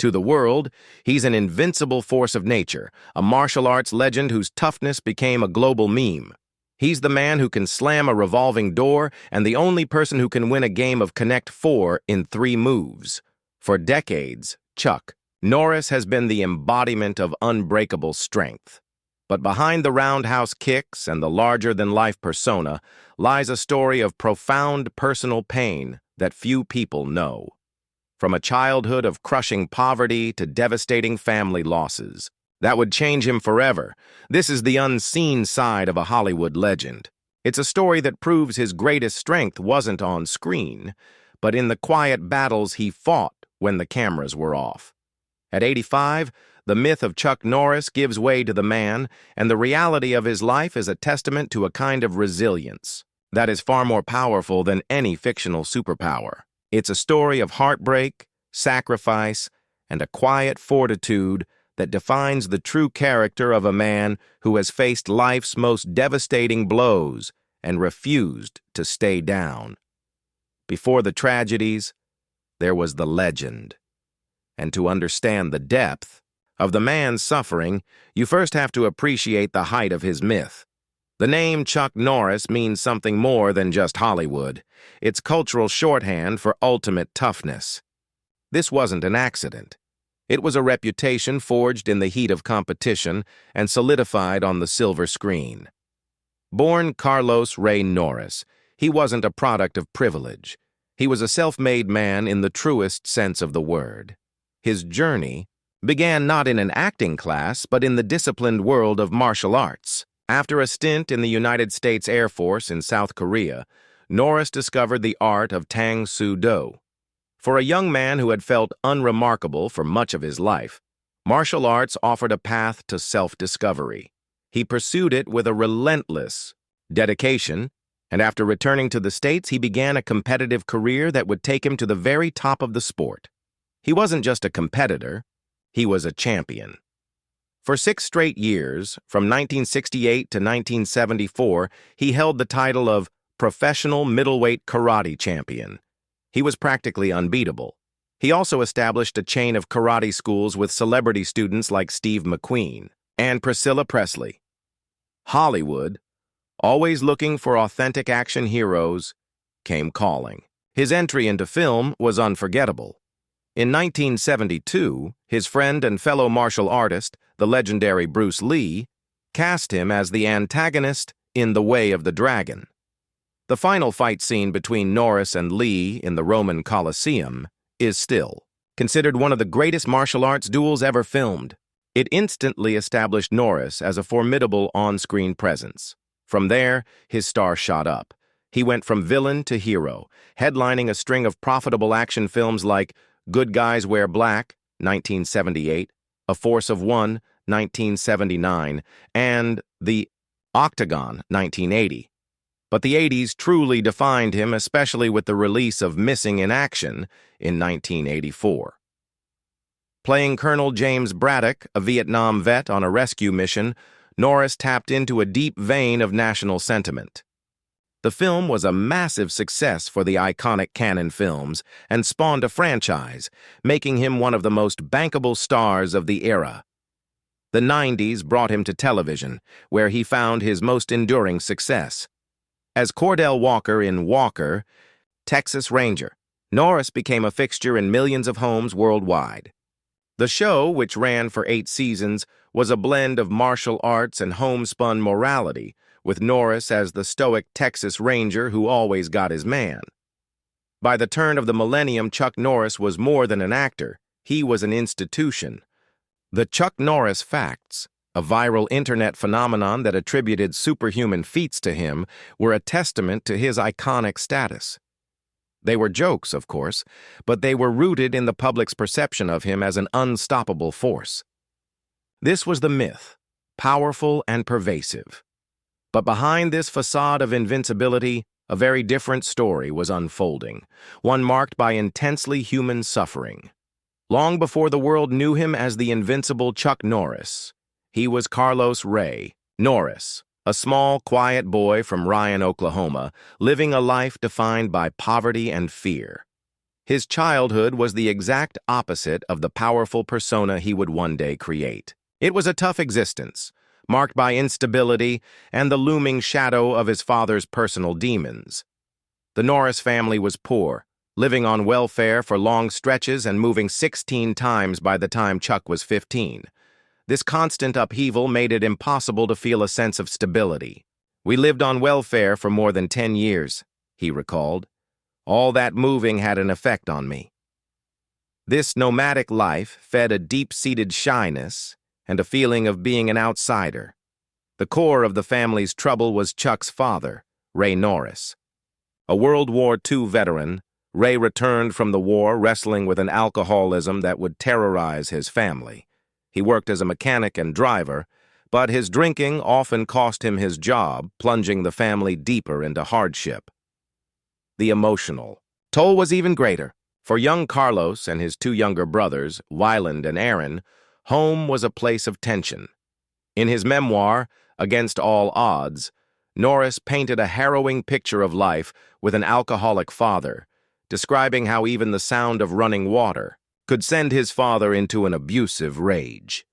To the world, he's an invincible force of nature, a martial arts legend whose toughness became a global meme. He's the man who can slam a revolving door and the only person who can win a game of Connect Four in 3 moves. For decades, Chuck Norris has been the embodiment of unbreakable strength. But behind the roundhouse kicks and the larger-than-life persona lies a story of profound personal pain that few people know. From a childhood of crushing poverty to devastating family losses that would change him forever, this is the unseen side of a Hollywood legend. It's a story that proves his greatest strength wasn't on screen, but in the quiet battles he fought when the cameras were off. At 85, the myth of Chuck Norris gives way to the man, and the reality of his life is a testament to a kind of resilience that is far more powerful than any fictional superpower. It's a story of heartbreak, sacrifice, and a quiet fortitude that defines the true character of a man who has faced life's most devastating blows and refused to stay down. Before the tragedies, there was the legend. And to understand the depth of the man's suffering, you first have to appreciate the height of his myth. The name Chuck Norris means something more than just Hollywood. It's cultural shorthand for ultimate toughness. This wasn't an accident. It was a reputation forged in the heat of competition and solidified on the silver screen. Born Carlos Ray Norris, he wasn't a product of privilege. He was a self-made man in the truest sense of the word. His journey began not in an acting class, but in the disciplined world of martial arts. After a stint in the United States Air Force in South Korea, Norris discovered the art of Tang Soo Do. For a young man who had felt unremarkable for much of his life, martial arts offered a path to self-discovery. He pursued it with a relentless dedication, and after returning to the States, he began a competitive career that would take him to the very top of the sport. He wasn't just a competitor, he was a champion. For 6 straight years, from 1968 to 1974, he held the title of Professional Middleweight Karate Champion. He was practically unbeatable. He also established a chain of karate schools with celebrity students like Steve McQueen and Priscilla Presley. Hollywood, always looking for authentic action heroes, came calling. His entry into film was unforgettable. In 1972, his friend and fellow martial artist, the legendary Bruce Lee, cast him as the antagonist in The Way of the Dragon. The final fight scene between Norris and Lee in the Roman Colosseum is still considered one of the greatest martial arts duels ever filmed. It instantly established Norris as a formidable on-screen presence. From there, his star shot up. He went from villain to hero, headlining a string of profitable action films like Good Guys Wear Black, 1978, A Force of One, 1979, and The Octagon, 1980. But the 80s truly defined him, especially with the release of Missing in Action in 1984. Playing Colonel James Braddock, a Vietnam vet on a rescue mission, Norris tapped into a deep vein of national sentiment. The film was a massive success for the iconic Cannon Films and spawned a franchise, making him one of the most bankable stars of the era. The 90s brought him to television, where he found his most enduring success. As Cordell Walker in Walker, Texas Ranger, Norris became a fixture in millions of homes worldwide. The show, which ran for 8 seasons, was a blend of martial arts and homespun morality, with Norris as the stoic Texas Ranger who always got his man. By the turn of the millennium, Chuck Norris was more than an actor. He was an institution. The Chuck Norris Facts, a viral internet phenomenon that attributed superhuman feats to him, were a testament to his iconic status. They were jokes, of course, but they were rooted in the public's perception of him as an unstoppable force. This was the myth, powerful and pervasive. But behind this facade of invincibility, a very different story was unfolding, one marked by intensely human suffering. Long before the world knew him as the invincible Chuck Norris, he was Carlos Ray Norris, a small, quiet boy from Ryan, Oklahoma, living a life defined by poverty and fear. His childhood was the exact opposite of the powerful persona he would one day create. It was a tough existence, marked by instability and the looming shadow of his father's personal demons. The Norris family was poor, living on welfare for long stretches and moving 16 times by the time Chuck was 15. This constant upheaval made it impossible to feel a sense of stability. "We lived on welfare for more than 10 years, he recalled. "All that moving had an effect on me." This nomadic life fed a deep-seated shyness and a feeling of being an outsider. The core of the family's trouble was Chuck's father, Ray Norris. A World War II veteran, Ray returned from the war wrestling with an alcoholism that would terrorize his family. He worked as a mechanic and driver, but his drinking often cost him his job, plunging the family deeper into hardship. The emotional toll was even greater. For young Carlos and his two younger brothers, Wyland and Aaron, home was a place of tension. In his memoir, Against All Odds, Norris painted a harrowing picture of life with an alcoholic father, describing how even the sound of running water could send his father into an abusive rage.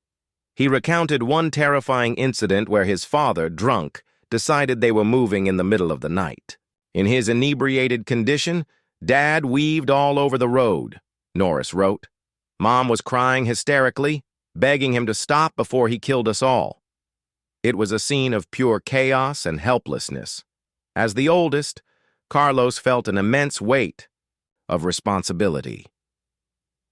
He recounted one terrifying incident where his father, drunk, decided they were moving in the middle of the night. In his inebriated condition, Dad weaved all over the road, Norris wrote. Mom was crying hysterically, begging him to stop before he killed us all. It was a scene of pure chaos and helplessness. As the oldest, Carlos felt an immense weight of responsibility.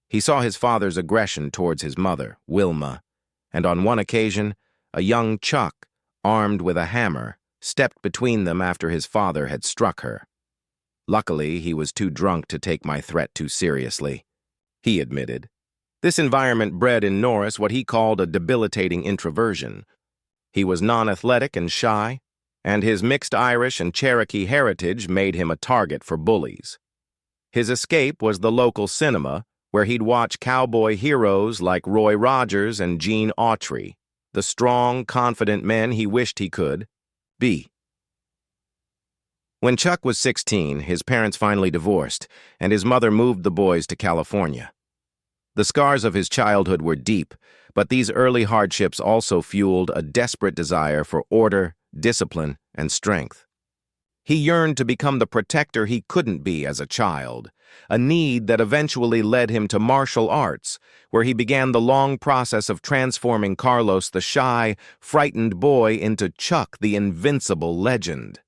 He saw his father's aggression towards his mother, Wilma, and on one occasion, a young Chuck, armed with a hammer, stepped between them after his father had struck her. Luckily, he was too drunk to take my threat too seriously, he admitted. This environment bred in Norris what he called a debilitating introversion. He was non-athletic and shy, and his mixed Irish and Cherokee heritage made him a target for bullies. His escape was the local cinema, where he'd watch cowboy heroes like Roy Rogers and Gene Autry, the strong, confident men he wished he could be. When Chuck was 16, his parents finally divorced, and his mother moved the boys to California. The scars of his childhood were deep, but these early hardships also fueled a desperate desire for order, discipline, and strength. He yearned to become the protector he couldn't be as a child, a need that eventually led him to martial arts, where he began the long process of transforming Carlos the shy, frightened boy into Chuck the invincible legend.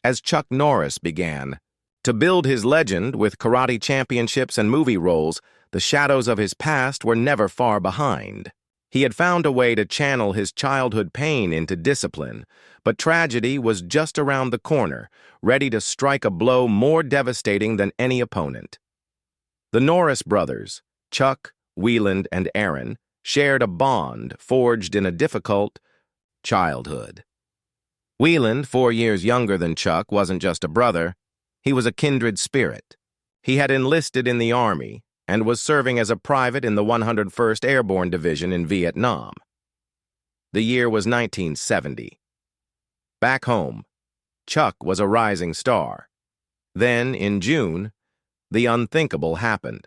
As Chuck Norris began to build his legend with karate championships and movie roles, the shadows of his past were never far behind. He had found a way to channel his childhood pain into discipline, but tragedy was just around the corner, ready to strike a blow more devastating than any opponent. The Norris brothers, Chuck, Wyland, and Aaron, shared a bond forged in a difficult childhood. Wyland, 4 years younger than Chuck, wasn't just a brother, he was a kindred spirit. He had enlisted in the Army and was serving as a private in the 101st Airborne Division in Vietnam. The year was 1970. Back home, Chuck was a rising star. Then, in June, the unthinkable happened.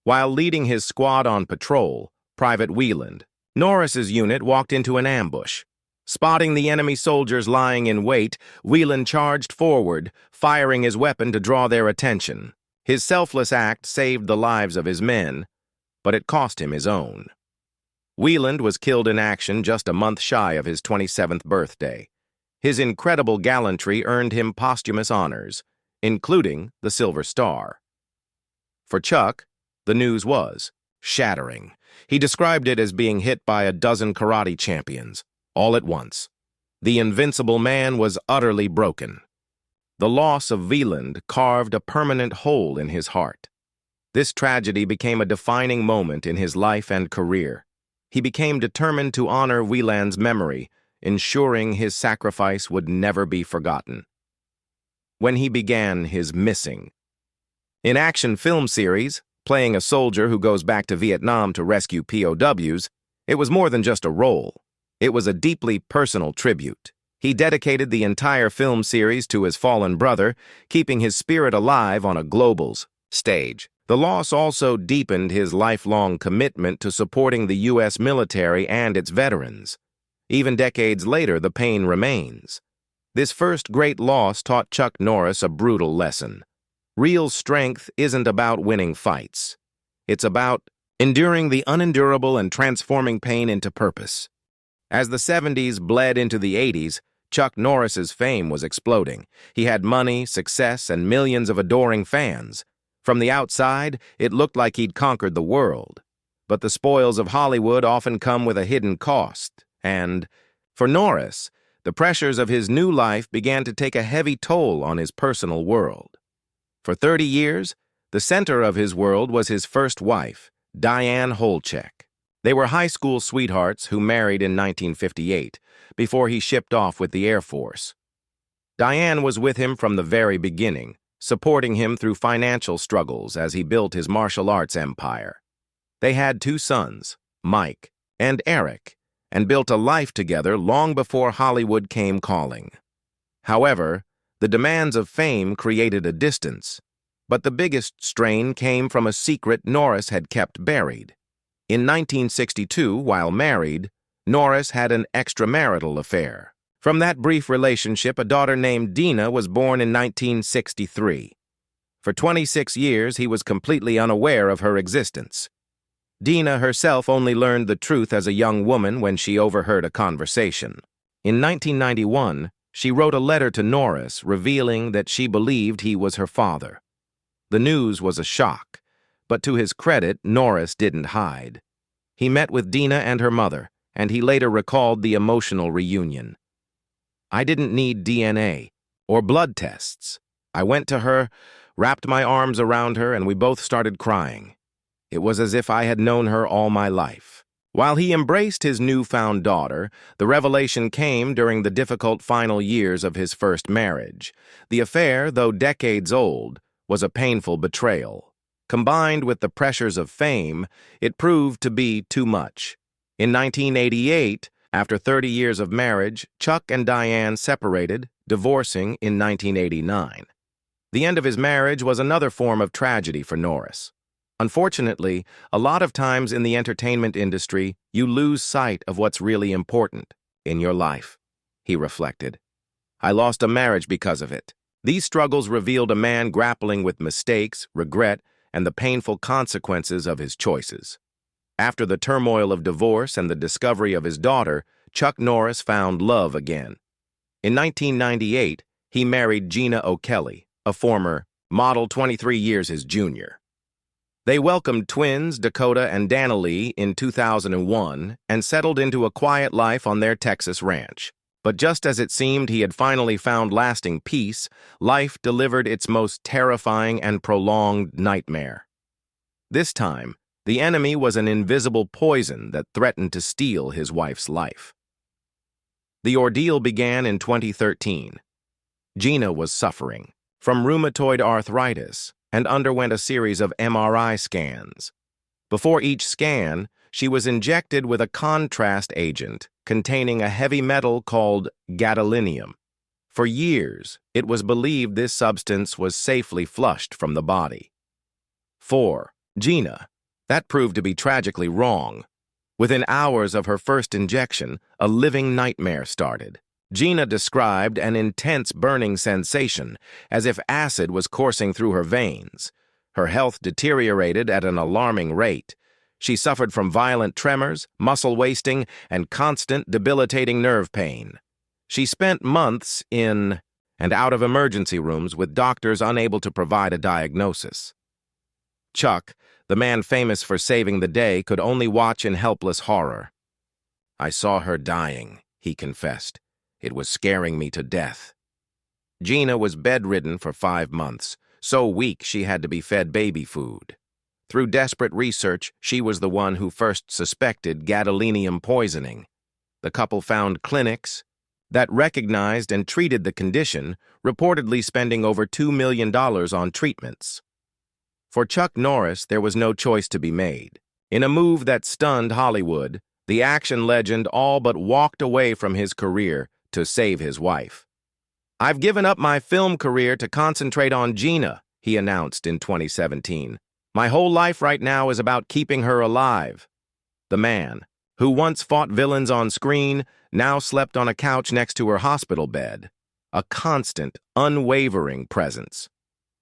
While leading his squad on patrol, Private Wyland, Norris's unit walked into an ambush. Spotting the enemy soldiers lying in wait, Wyland charged forward, firing his weapon to draw their attention. His selfless act saved the lives of his men, but it cost him his own. Wyland was killed in action just a month shy of his 27th birthday. His incredible gallantry earned him posthumous honors, including the Silver Star. For Chuck, the news was shattering. He described it as being hit by a dozen karate champions, all at once. The invincible man was utterly broken. The loss of Wyland carved a permanent hole in his heart. This tragedy became a defining moment in his life and career. He became determined to honor Wyland's memory, ensuring his sacrifice would never be forgotten. When he began his missing in action film series, playing a soldier who goes back to Vietnam to rescue POWs, it was more than just a role. It was a deeply personal tribute. He dedicated the entire film series to his fallen brother, keeping his spirit alive on a global stage. The loss also deepened his lifelong commitment to supporting the U.S. military and its veterans. Even decades later, the pain remains. This first great loss taught Chuck Norris a brutal lesson. Real strength isn't about winning fights. It's about enduring the unendurable and transforming pain into purpose. As the 70s bled into the 80s, Chuck Norris's fame was exploding. He had money, success, and millions of adoring fans. From the outside, it looked like he'd conquered the world. But the spoils of Hollywood often come with a hidden cost. And, for Norris, the pressures of his new life began to take a heavy toll on his personal world. For 30 years, the center of his world was his first wife, Diane Holcheck. They were high school sweethearts who married in 1958, before he shipped off with the Air Force. Diane was with him from the very beginning, supporting him through financial struggles as he built his martial arts empire. They had 2 sons, Mike and Eric, and built a life together long before Hollywood came calling. However, the demands of fame created a distance, but the biggest strain came from a secret Norris had kept buried. In 1962, while married, Norris had an extramarital affair. From that brief relationship, a daughter named Dina was born in 1963. For 26 years, he was completely unaware of her existence. Dina herself only learned the truth as a young woman when she overheard a conversation. In 1991, she wrote a letter to Norris revealing that she believed he was her father. The news was a shock, but to his credit, Norris didn't hide. He met with Dina and her mother, and he later recalled the emotional reunion. "I didn't need DNA or blood tests. I went to her, wrapped my arms around her, and we both started crying. It was as if I had known her all my life." While he embraced his newfound daughter, the revelation came during the difficult final years of his first marriage. The affair, though decades old, was a painful betrayal. Combined with the pressures of fame, it proved to be too much. In 1988, after 30 years of marriage, Chuck and Diane separated, divorcing in 1989. The end of his marriage was another form of tragedy for Norris. Unfortunately, a lot of times in the entertainment industry, you lose sight of what's really important in your life, he reflected. "I lost a marriage because of it." These struggles revealed a man grappling with mistakes, regret, and the painful consequences of his choices. After the turmoil of divorce and the discovery of his daughter, Chuck Norris found love again. In 1998, he married Gina O'Kelly, a former model 23 years his junior. They welcomed twins Dakota and Danilee in 2001 and settled into a quiet life on their Texas ranch. But just as it seemed he had finally found lasting peace, life delivered its most terrifying and prolonged nightmare. This time, the enemy was an invisible poison that threatened to steal his wife's life. The ordeal began in 2013. Gina was suffering from rheumatoid arthritis and underwent a series of MRI scans. Before each scan, she was injected with a contrast agent containing a heavy metal called gadolinium. For years, it was believed this substance was safely flushed from the body. For Gina, that proved to be tragically wrong. Within hours of her first injection, a living nightmare started. Gina described an intense burning sensation, as if acid was coursing through her veins. Her health deteriorated at an alarming rate. She suffered from violent tremors, muscle wasting, and constant debilitating nerve pain. She spent months in and out of emergency rooms with doctors unable to provide a diagnosis. Chuck, the man famous for saving the day, could only watch in helpless horror. "I saw her dying," he confessed. "It was scaring me to death." Gina was bedridden for 5 months, so weak she had to be fed baby food. Through desperate research, she was the one who first suspected gadolinium poisoning. The couple found clinics that recognized and treated the condition, reportedly spending over $2 million on treatments. For Chuck Norris, there was no choice to be made. In a move that stunned Hollywood, the action legend all but walked away from his career to save his wife. "I've given up my film career to concentrate on Gina," he announced in 2017. "My whole life right now is about keeping her alive." The man, who once fought villains on screen, now slept on a couch next to her hospital bed. A constant, unwavering presence.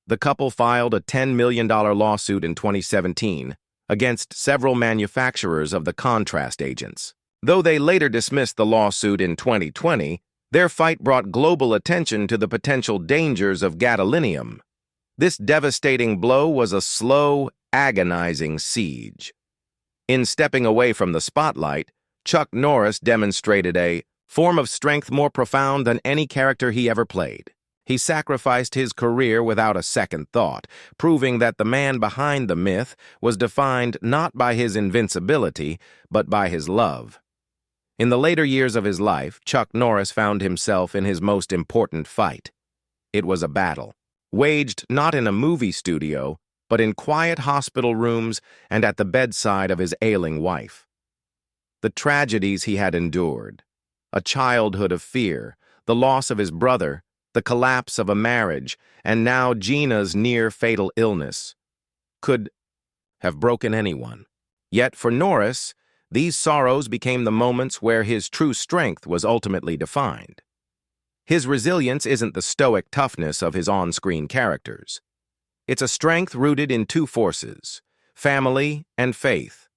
The couple filed a $10 million lawsuit in 2017 against several manufacturers of the contrast agents. Though they later dismissed the lawsuit in 2020, their fight brought global attention to the potential dangers of gadolinium. This devastating blow was a slow, agonizing siege. In stepping away from the spotlight, Chuck Norris demonstrated a form of strength more profound than any character he ever played. He sacrificed his career without a second thought, proving that the man behind the myth was defined not by his invincibility, but by his love. In the later years of his life, Chuck Norris found himself in his most important fight. It was a battle, waged not in a movie studio, but in quiet hospital rooms and at the bedside of his ailing wife. The tragedies he had endured, a childhood of fear, the loss of his brother, the collapse of a marriage, and now Gina's near-fatal illness, could have broken anyone. Yet for Norris, these sorrows became the moments where his true strength was ultimately defined. His resilience isn't the stoic toughness of his on-screen characters. It's a strength rooted in two forces, family and faith.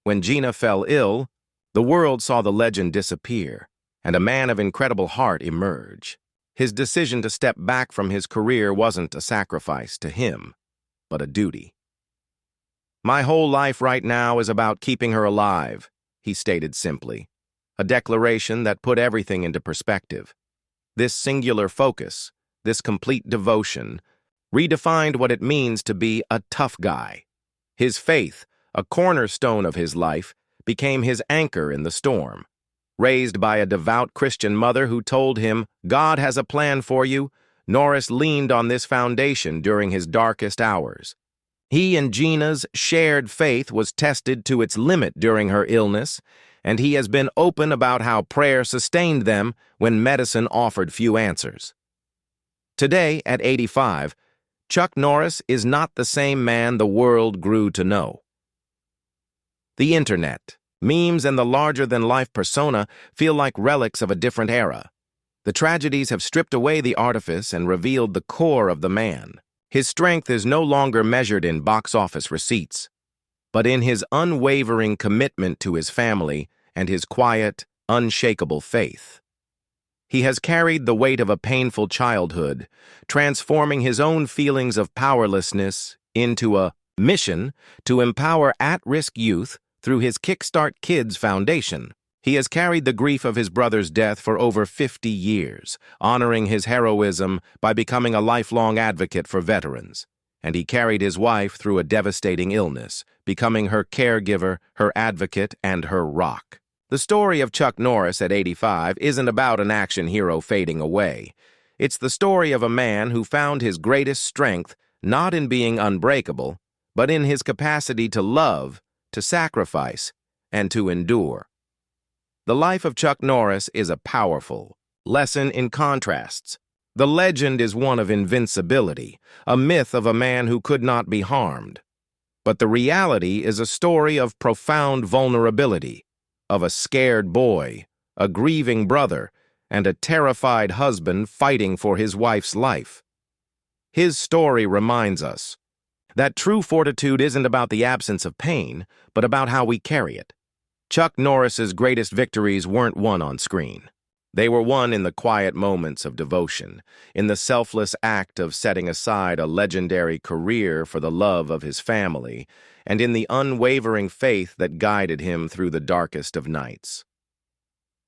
When Gina fell ill, the world saw the legend disappear, and a man of incredible heart emerge. His decision to step back from his career wasn't a sacrifice to him, but a duty. "My whole life right now is about keeping her alive," he stated simply, a declaration that put everything into perspective. This singular focus, this complete devotion, redefined what it means to be a tough guy. His faith, a cornerstone of his life, became his anchor in the storm. Raised by a devout Christian mother who told him, "God has a plan for you," Norris leaned on this foundation during his darkest hours. He and Gina's shared faith was tested to its limit during her illness, and he has been open about how prayer sustained them when medicine offered few answers. Today, at 85, Chuck Norris is not the same man the world grew to know. The internet, memes, and the larger-than-life persona feel like relics of a different era. The tragedies have stripped away the artifice and revealed the core of the man. His strength is no longer measured in box office receipts, but in his unwavering commitment to his family and his quiet, unshakable faith. He has carried the weight of a painful childhood, transforming his own feelings of powerlessness into a mission to empower at-risk youth through his Kickstart Kids Foundation. He has carried the grief of his brother's death for over 50 years, honoring his heroism by becoming a lifelong advocate for veterans. And he carried his wife through a devastating illness, becoming her caregiver, her advocate, and her rock. The story of Chuck Norris at 85 isn't about an action hero fading away. It's the story of a man who found his greatest strength not in being unbreakable, but in his capacity to love, to sacrifice, and to endure. The life of Chuck Norris is a powerful lesson in contrasts. The legend is one of invincibility, a myth of a man who could not be harmed. But the reality is a story of profound vulnerability, of a scared boy, a grieving brother, and a terrified husband fighting for his wife's life. His story reminds us that true fortitude isn't about the absence of pain, but about how we carry it. Chuck Norris's greatest victories weren't won on screen. They were won in the quiet moments of devotion, in the selfless act of setting aside a legendary career for the love of his family, and in the unwavering faith that guided him through the darkest of nights.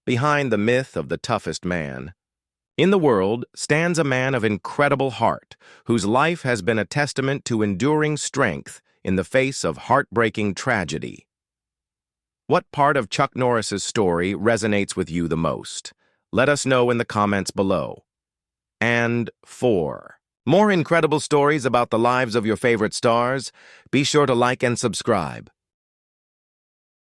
Behind the myth of the toughest man in the world stands a man of incredible heart, whose life has been a testament to enduring strength in the face of heartbreaking tragedy. What part of Chuck Norris's story resonates with you the most? Let us know in the comments below. And for more incredible stories about the lives of your favorite stars, be sure to like and subscribe.